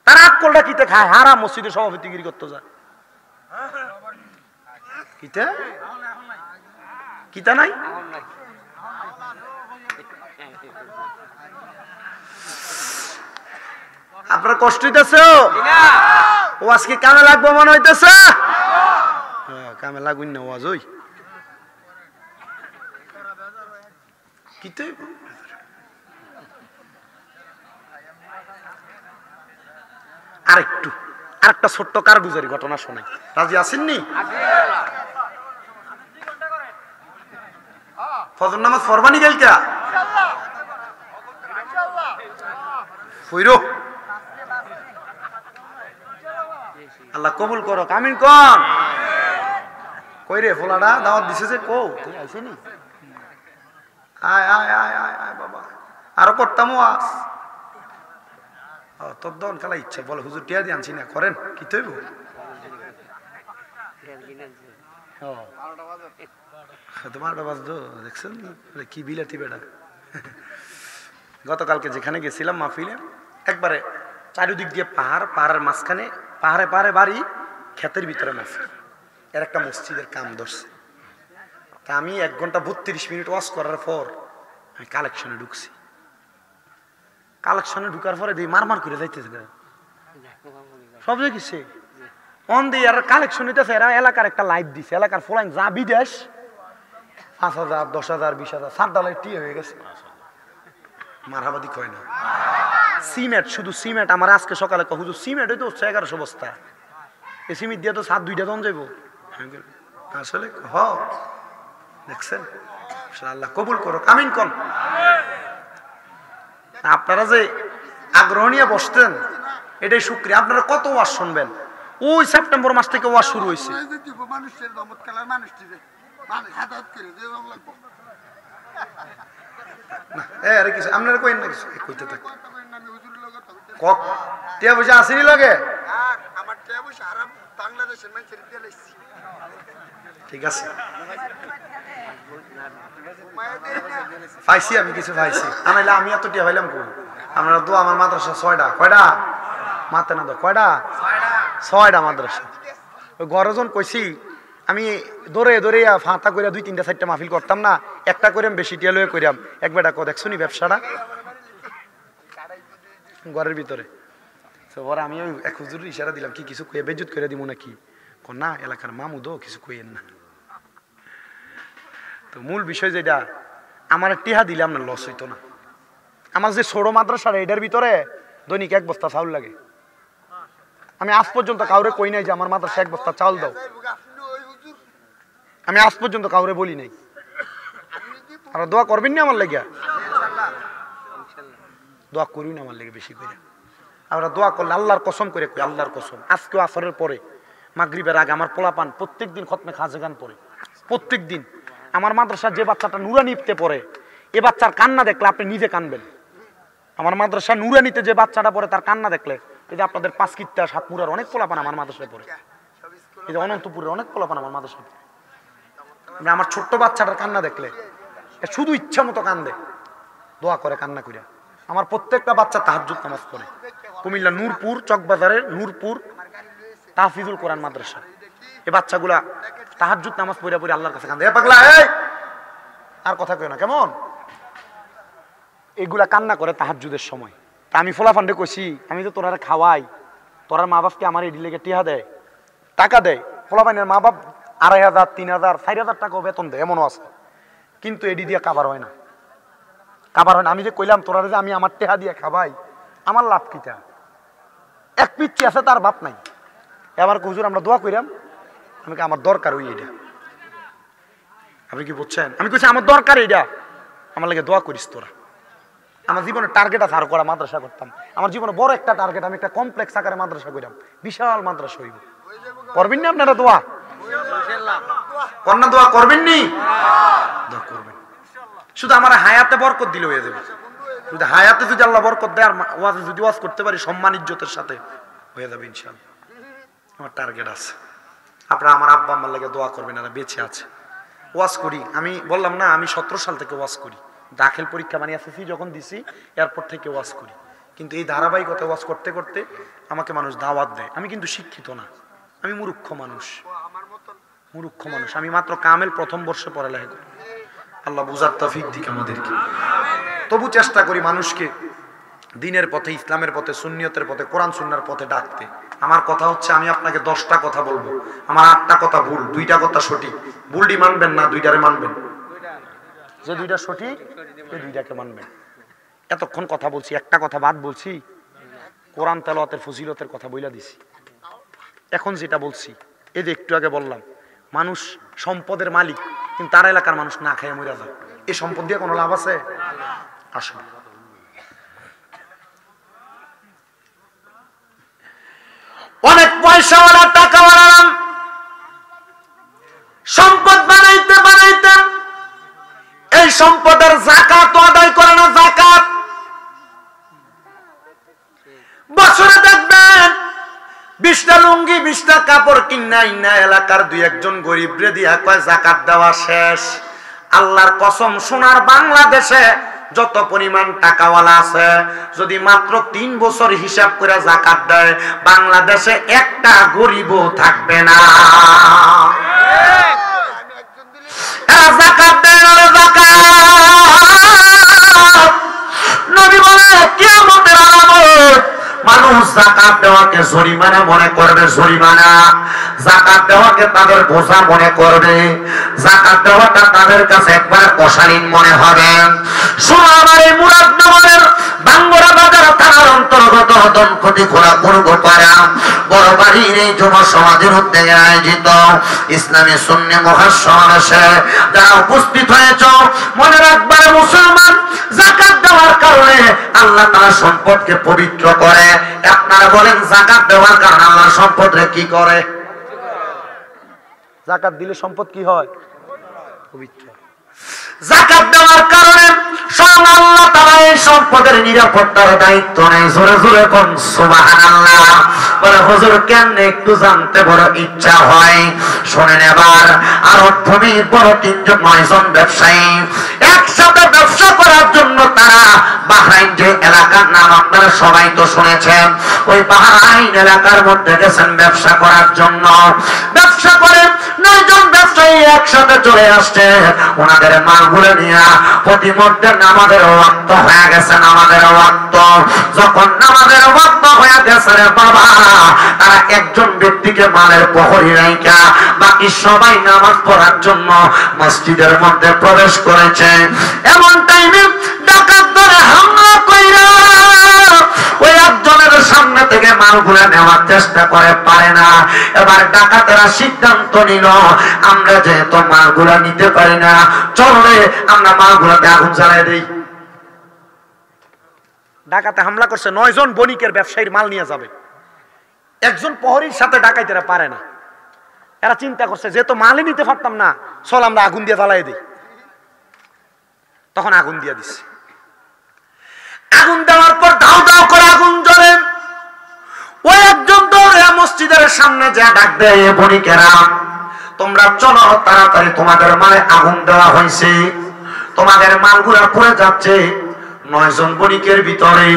তার আকলটা কিতে খায়? হারাম মসজিদের সভাপতিগিরি করতে যায়। কিতা কিতা নাই? আপনার কষ্ট হইতেছে? ও আজকে কামে লাগবো মনে হইতেছে? কামে লাগুন না ওয়াজ ওই কিতে। আরেকটা ছোট্ট কারগুজারি ঘটনা শোনাই, রাজি আছেননি? ফজর নামাজ ফরবানি গেলকা আল্লাহ কবুল করো, আমিন কোন। কই রে ফোলাডা দাওয়াত দিছে যে, কো তুই আইছিনি? আয় আয় আয় আয় আয় বাবা, আরো করতাম ওয়াজ। তোর দন খেলা ইচ্ছা বলে হুজুর টিয়া দিয়ে আনছি না, করেন কি তৈব? তোমারটা বাজতো দেখছেন কি বিলাতি বেড়া। গতকালকে যেখানে গেছিলাম মাহফিলে, একবারে চারিদিক দিয়ে পাহাড়, পাহাড়ের মাঝখানে পাহাড়ে পাহাড়ে বাড়ি, ক্ষেতের ভিতরে মাহফিল, এর একটা মসজিদের কাম ধরছে। তা আমি 1 ঘন্টা 32 মিনিট ওয়াজ করার পর আমি কালেকশনে ঢুকছি। কালেকশনে ঢুকার পরে দিয়ে মারমার করে যাইতেছে সব দেখছে অন দিয়ে, আর কালেকশন হইতেছে। এরা এলাকার একটা লাইভ দিছে, এলাকার ফলাইন যা বিদেশ 5,000 10,000 20,000 সাতডালাই টি হয়ে গেছে। মারহাবাদি কয় না। সিমেন্ট, শুধু সিমেন্ট। আমার আজকে সকালে হুজুর সিমেন্ট হইতে 1100 বস্তা, এই সিমেন্ট দিয়ে তো 7-2টা দন যাইব। আসলে হ দেখছেন, আল্লাহ কবুল করো, আমিন কোন। আপনারা যে আগ্রহ নিয়ে বসতেন এটাই শুকরিয়া। আপনারা কত ওয়াজ শুনবেন? ওই সেপ্টেম্বর মাস থেকে ওয়াজ শুরু হয়েছে। আপনারা কইেন না কিছু, কইতে থাক। টিয়া পয়সা আসেনি লাগে, ঠিক আছে পাইছি, আমি কিছু পাইছি। আনাইলে আমি এত টিয়া পাইলাম কই? আমরা তো আমার মাদ্রাসা 6টা, কয়টা মাতে না তো, কয়টা 6টা মাদ্রাসা। ওই গরজন কইছি আমি দৌড়ে দৌড়ে ফাঁতা করে 2-3টা 4টা মাহফিল করতাম না, একটা করে বেশি টিয়া লয়ে কইরাম। এক বেটা কো দেখছনি ব্যবসাটা ঘরের ভিতরে। পরে আমি ওই এক হুজুরের ইশারা দিলাম, কি কিছু কইয়া বেজ্জত করে দিব নাকি? না, এলাকার মামুদো কিছু কইেন না। তো মূল বিষয় যেটা, আমার টিহা দিলে আপনার লস হইতো না। আমার যে ছোট মাদ্রাসার এটার ভিতরে দৈনিক 1 বস্তা চাউল লাগে। আমি আজ পর্যন্ত কাউরে কই নাই যে আমার মাদ্রাসা 1 বস্তা চাউল দাও, আমি আজ পর্যন্ত কাউরে বলি নাই। আর দোয়া করবেন না আমার লাগিয়া? দোয়া করি না আমার লেগে বেশি করে। আমরা দোয়া করলে আল্লাহর কসম করে করি, আল্লাহর কসম আজকেও আসরের পরে মাগরিবের আগে আমার পোলাপান প্রত্যেকদিন খতমে খাজে গান পড়ে। প্রত্যেক দিন আমার মাদ্রাসার যে বাচ্চাটা নুরানিতে পড়ে, এ বাচ্চার কান্না দেখলে আপনি নিজে কানবেন। আমার মাদ্রাসা নুরানিতে যে বাচ্চাটা পড়ে তার কান্না দেখলে, এই যে আপনাদের পাঁচকিত্তা সাতপুরার অনেক পোলাপান আমার মাদ্রাসায় পড়ে, এই যে অনন্তপুরের অনেক পোলাপান আমার মাদ্রাসায় পড়ে, আমার ছোট্ট বাচ্চাটার কান্না দেখলে শুধু ইচ্ছা মতো কান্দে, দোয়া করে কান্না করিয়া। আমার প্রত্যেকটা বাচ্চা তাহাজ্জুদ নামাজ পড়ে। কুমিল্লা নূরপুর চকবাজারের নূরপুর তাহফিজুল কোরআন মাদ্রাসা, এই বাচ্চাগুলা তাহাজ্জুদ নামাজ পড়ে পড়ে আল্লাহর কাছে কান্দে। পাগলা এই আর কথা কই না কেমন, এগুলা কান্না করে তাহাজ্জুদের সময়। তা আমি ফোলাফান্ডে কইছি, আমি তো তোরা খাওয়াই, তোরার মা বাপকে আমার এডি লেগে টিহা দেয়, টাকা দেয়। ফোলাফানের মা বাপ ২,৫০০, ৩,০০০, ৪,০০০ টাকাও বেতন দেয়, এমনও আছে, কিন্তু এডি দিয়ে কাবার হয় না, কাবার হয় না। আমি যে কইলাম তোরা যে আমি আমার টেহা দিয়ে খাবাই, আমার লাভ কিটা? এক পিচ্ছি আছে তার বাপ নাই। এবার হুজুর আমরা দোয়া কইরাম, আমি আমার দরকার ওই এটা, আপনি কি বুঝছেন? আমি কইছি আমার দরকার এইটা, আমার লাগে দোয়া করিস তোরা। আমার জীবনে টার্গেট আছে আর করা মাদ্রাসা করতাম, আমার জীবনে বড় একটা টার্গেট, আমি একটা কমপ্লেক্স আকারে মাদ্রাসা করিলাম, বিশাল মাদ্রাসা হইব। করবেন না আপনারা দোয়া? কন্যা দোয়া করবেন নি? দোয়া করবেন। শুধু আমার হায়াতে বরকত দিলে হয়ে যাবে, শুধু হায়াতে যদি আল্লাহ বরকত দেয় আর ওয়াজে যদি ওয়াজ করতে পারি সম্মান ইজ্জতের সাথে, হয়ে যাবে ইনশাআল্লাহ। আমার টার্গেট আছে। আপনারা আমার আব্বা আম্মার লাগে দোয়া করবেন, এরা বেঁচে আছে। ওয়াজ করি, আমি বললাম না আমি 17 সাল থেকে ওয়াজ করি, দাখিল পরীক্ষা মানে এসএসসি যখন দিছি এরপর থেকে ওয়াজ করি। কিন্তু এই ধারাবাহিকতা ওয়াজ করতে করতে আমাকে মানুষ দাওয়াত দেয়। আমি কিন্তু শিক্ষিত না, আমি মূর্খ মানুষ, মূর্খ মানুষ। আমি মাত্র কামেল প্রথম বর্ষে পড়ালেখা করি। আল্লাহ বুঝার তৌফিক দিক আমাদেরকে। তবু চেষ্টা করি মানুষকে দিনের পথে, ইসলামের পথে, সুন্নিয়তের পথে, কোরআন সুন্নাহর পথে ডাকতে। আমার কথা হচ্ছে আমি আপনাকে 10টা কথা বলবো, আমার 8টা কথা ভুল, 2টা কথা সঠিক। ভুলটি মানবেন না, 2টারে মানবেন। যে 2টা সঠিক সেই 2টাকে মানবেন। এতক্ষণ কথা বলছি, একটা কথা বাদ বলছি, কোরআন তেলাওয়াতের ফজিলতের কথা বইলা দিছি। এখন যেটা বলছি, এই যে একটু আগে বললাম মানুষ সম্পদের মালিক, কিন্তু তার এলাকার মানুষ না খেয়ে মরে যায়, এই সম্পদ দিয়ে কোনো লাভ আছে? আসুন, অনেক পয়সাওয়ালা টাকাওয়ালা সম্পদ বানাইতে বানাইতে এই সম্পদের যাকাত আদায় করে না। যাকাত বছরে দেখবেন 20টা লুঙ্গি 20টা কাপড় কিনা ইনা এলাকার 2-1 গরিব রে দিয়া কয় যাকাত দেওয়া শেষ। আল্লাহর কসম, সোনার বাংলাদেশে যত পরিমাণ টাকাওয়ালা আছে, যদি মাত্র 3 বছর হিসাব করে যাকাত দেয়, বাংলাদেশে একটা গরিবও থাকবে না। যাকাত দেয় না, যাকাত। নবী বলে কিয়ামতের আলামত, মানুষ যাকাত দেওয়াকে জরিমানা মনে করবে, জরিমানা। যাকাত দেওয়াকে তাদের বোঝা মনে করবে, যাকাত দেওয়াটা তাদের কাছে একবার অশালীন মনে হবে। শোনো, আমার এই মুরাদনগরের বাঙ্গুরা বাজার থানার অন্তর্গত দনখতি খোলা পূর্বপাড়া বড় বাড়ির এই যুব সমাজের উদ্যোগে আয়োজিত ইসলামী সুন্নি মহাসমাবেশে যারা উপস্থিত হয়েছ, মনে রাখবার মুসলমান, যাকাত দেওয়ার কারণে আল্লাহ তাআলা সম্পদকে পবিত্র করে। আপনারা বলেন যাকাত দেওয়ার কারণে আল্লাহ সম্পদকে কি করে? যাকাত দিলে সম্পদ কি হয়? পবিত্র। যাকাত দেওয়ার কারণে স্বয়ং আল্লাহ তাআলা এই সম্পদের নিরাপত্তার দায়িত্ব নেয়। জোরে জোরে কোন সুবহানাল্লাহ। বলে হুজুর কেন একটু জানতে বড় ইচ্ছা হয়। শুনেন এবার, আর অর্থমী বড় 9জন ব্যবসায়ী একসাথে ব্যবসা করার জন্য তারা বাহরাইন যে এলাকার নাম আপনারা সবাই তো শুনেছেন, ওই বাহরাইন এলাকার মধ্যে গেছেন ব্যবসা করার জন্য। ব্যবসা করে 9জন ব্যবসায়ী একসাথে চলে আসছে ওনাদের মালগুলো নিয়ে। প্রতিমধ্যে নামাজের ওয়াক্ত হয়ে গেছে, নামাজের ওয়াক্ত। যখন নামাজের ওয়াক্ত হয়ে গেছে রে বাবা, তারা একজন ব্যক্তিকে মালের প্রহরী রাইখা বাকি সবাই নামাজ পড়ার জন্য মসজিদের মধ্যে প্রবেশ করেছে। এমন টাইমে ডাকাত ধরে হামলা কইরা ওই একজনের সামনে থেকে মালগুলা নেওয়ার চেষ্টা করে, পারে না। এবার ডাকাতেরা সিদ্ধান্ত নিল, আমরা যেহেতু মালগুলা নিতে পারি না, চলে আমরা মালগুলাতে আগুন জ্বালিয়ে দিই। ডাকাতে হামলা করছে, 9 জন বণিকের ব্যবসায়ীর মাল নিয়ে যাবে। একজন প্রহরীর সাথে ডাকাইতেরা পারে না। এরা চিন্তা করছে যে তো মালই নিতে পারতাম না, চল আমরা আগুন দিয়ে জ্বালাই দিই। তখন আগুন দিয়ে দিচ্ছে। আগুন দেওয়ার পর দাও দাও করে আগুন জ্বলে। ওই একজন দৌড়ে মসজিদের সামনে যা ডাক দেয়, বণিকেরা তোমরা চলো তাড়াতাড়ি, তোমাদের মালে আগুন দেওয়া হয়েছে, তোমাদের মালগুলা পুড়ে যাচ্ছে। 9 জন বণিকের ভিতরে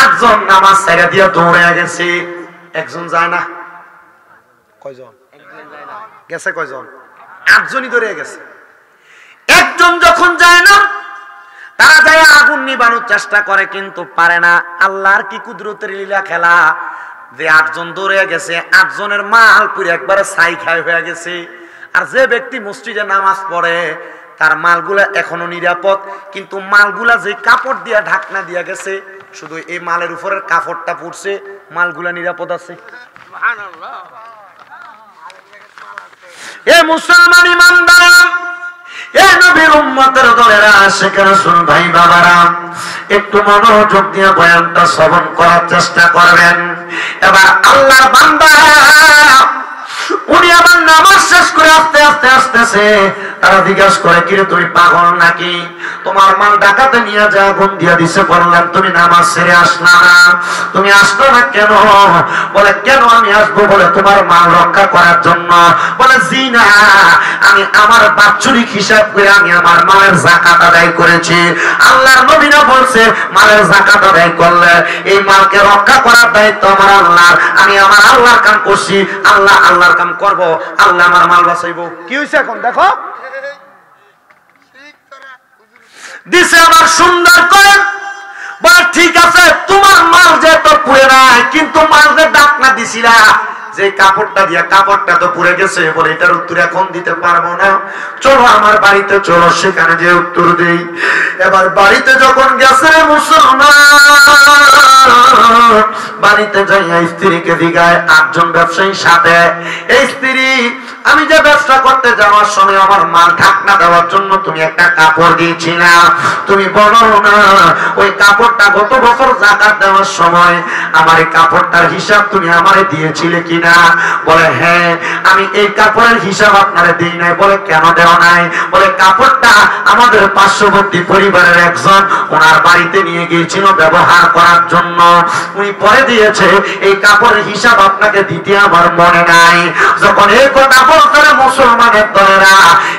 8 জন নামাজ ছেড়ে দিয়ে দৌড়ে গেছে। একজন যায় না। কয়জন গেছে? কয়জন? 8 জনই দৌড়ে গেছে। একজন যখন যায় না, তারা যায় আগুন নিবানোর চেষ্টা করে, কিন্তু পারে না। আল্লাহর কি কুদরতের লীলা খেলা যে 8 জন দৌড়ে গেছে, 8 জনের মাল পুরো একবারে ছাই খাই হয়ে গেছে। আর যে ব্যক্তি মসজিদে নামাজ পড়ে তার মালগুলা এখনো নিরাপদ, কিন্তু মালগুলা যে কাপড় দিয়া ঢাকনা দিয়া গেছে, শুধু এই মালের উপরের কাপড়টা পড়ছে, মালগুলা নিরাপদ আছে। সুবহানাল্লাহ। এ মুসলমান ইমানদার, এ নবীর উম্মতের দলেরা, আশিক রাসূল ভাই বাবারা, একটু মনোযোগ দিয়ে বয়ানটা শ্রবণ করার চেষ্টা করবেন। এবার আল্লাহর বান্দা উনি আবার নামাজ শেষ করে আস্তে আস্তে আসতেছে। তারা জিজ্ঞাসা করে, কিরে তুমি পাগল নাকি? তোমার মাল ডাকাতে নিয়ে যা আগুন দিয়া দিছে, বললাম তুমি নামাজ ছেড়ে আসলা না, তুমি আসলো না কেন? বলে কেন আমি আসবো? বলে তোমার মাল রক্ষা করার জন্য। বলে জি না, আমি আমার বাৎসরিক হিসাব করে আমি আমার মালের যাকাত আদায় করেছি। আল্লাহর নবীরা বলছে মালের যাকাত আদায় করলে এই মালকে রক্ষা করার দায়িত্ব আমার আল্লাহর। আমি আমার আল্লাহর কাম করছি, আল্লাহ আল্লাহর কাম করব, আল্লাহ আমার মাল বাঁচাইবো। কি হয়েছে এখন দেখো? দিছে আবার সুন্দর করে। বলে ঠিক আছে, তোমার মাল যেহেতু পুড়ে নাই, কিন্তু মাল যে ডাকনা দিছিলা, যে কাপড়টা দিয়া, কাপড়টা তো পুড়ে গেছে। বলে এটার উত্তর এখন দিতে পারবো না, চলো আমার বাড়িতে চলো, সেখানে যে উত্তর দেই। এবার বাড়িতে যখন গেছে মুসলমান, বাড়িতে যাইয়া স্ত্রীকে দিগায় 8 জন ব্যবসায়ী সাথে, এই স্ত্রী আমি যে ব্যবসা করতে যাওয়ার সময় আমার মাল ঢাকনা দেওয়ার জন্য তুমি একটা কাপড় দিয়েছিলা, তুমি বলো না ওই কাপড়টা গত বছর যাকাত দেওয়ার সময় আমার এই কাপড়টার হিসাব তুমি আমারে দিয়েছিলে কিনা? বলে হ্যাঁ, আমি এই কাপড়ের হিসাব আপনারে দেই নাই। বলে কেন দেওয়া নাই? বলে কাপড়টা আমাদের পার্শ্ববর্তী পরিবারের একজন ওনার বাড়িতে নিয়ে গিয়েছিল ব্যবহার করার জন্য, উনি পরে দিয়েছে, এই কাপড়ের হিসাব আপনাকে দিতে আমার মনে নাই। যখন এই কথা বলতে মুসলমানের দলেরা,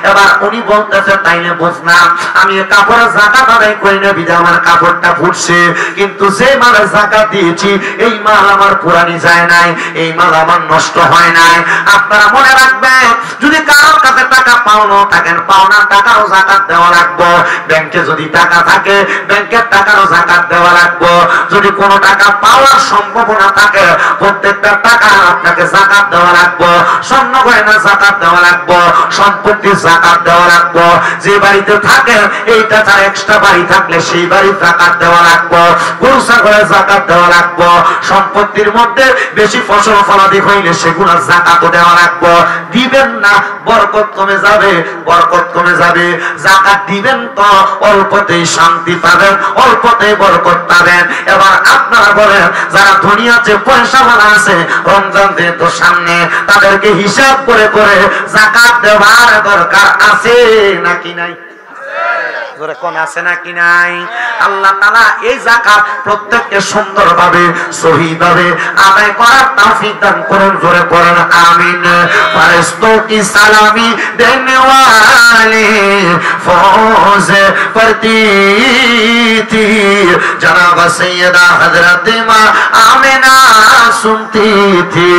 এবার উনি বলতেছে তাইলে বুঝলাম আমি এই কাপড়ের যাকাত আদায় করি না, বিধা আমার কাপড়টা ফুটছে, কিন্তু যে মালের যাকাত দিয়েছি এই মাল আমার পুরানি যায় নাই, এই মাল আমার নষ্ট হয় নাই। আপনারা মনে রাখবেন, যদি কারোর কাছে টাকা পাওনা থাকেন, পাওনার টাকারও যাকাত দেওয়া লাগবে। ব্যাংকে যদি টাকা থাকে, ব্যাংকের টাকারও যাকাত দেওয়া লাগবে। যদি কোনো টাকা পাওয়ার সম্ভাবনা থাকে, প্রত্যেকটা টাকা আপনাকে যাকাত দেওয়া লাগবে। স্বর্ণ গয়না যাকাত দেওয়া লাগবে, সম্পত্তির যাকাত দেওয়া লাগবে। যে বাড়িতে থাকেন এইটা তার এক্সট্রা বাড়ি থাকলে সেই বাড়ির যাকাত দেওয়া লাগবে, গরু ছাগলের যাকাত দেওয়া লাগবে। সম্পত্তির মধ্যে বেশি ফসল ফলাদি হইলে সেগুলোর যাকাতও দেওয়া লাগবে। দিবেন না বরকত কমে যাবে, বরকত কমে যাবে। যাকাত দিবেন তো অল্পতেই শান্তি পাবেন, অল্পতেই বরকত পাবেন। এবার আপনারা বলেন, যারা ধনী আছে, পয়সাওয়ালা আছে, রমজান দিয়ে তো সামনে, তাদেরকে হিসাব করে করে যাকাত দেওয়ার দরকার আছে নাকি নাই? জোরে কোন আছে নাকি নাই? আল্লাহ তাআলা এই যাকাত প্রত্যেককে সুন্দরভাবে সহিভাবে আদায় করার তৌফিক দান করুন। জোরে পড়েন আমিন। ফেরেশতোं की सलामी देने वाले फौज पढ़ती थी, जनाब सैयदा हजरत मां आमिना सुनती थी,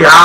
या